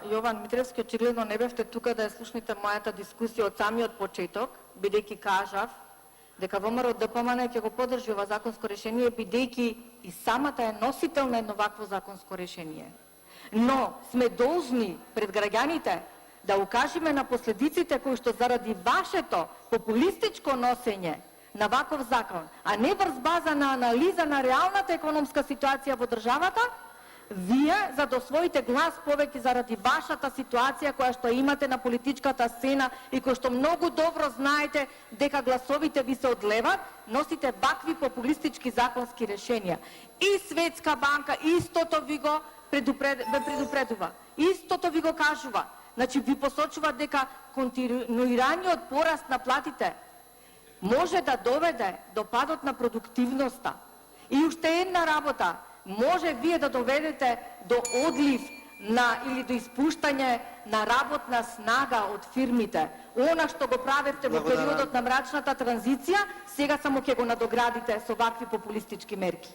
Јован Митревски, очигледно не бевте тука да ја слушнете мојата дискусија од самиот почеток, бидејќи кажав дека ВМРО ДПМН ќе го поддржи ова законско решение, бидејќи и самата е носител на едно вакво законско решение. Но сме должни пред граѓаните да укажеме на последиците кои што заради вашето популистичко носење на ваков закон, а не врз база на анализа на реалната економска ситуација во државата, вие за да освоите глас повеќе заради вашата ситуација која што имате на политичката сцена и која што многу добро знаете дека гласовите ви се одлеват, носите вакви популистички законски решенија. И Светска банка истото ви го предупредува, истото ви го кажува. Значи ви посочува дека континуираниот пораст на платите може да доведе до падот на продуктивноста. И уште една работа, може вие да доведете до одлив или до испуштање на работна снага од фирмите. Она што го правевте во периодот на мрачната транзиција, сега само ќе го надоградите со вакви популистички мерки.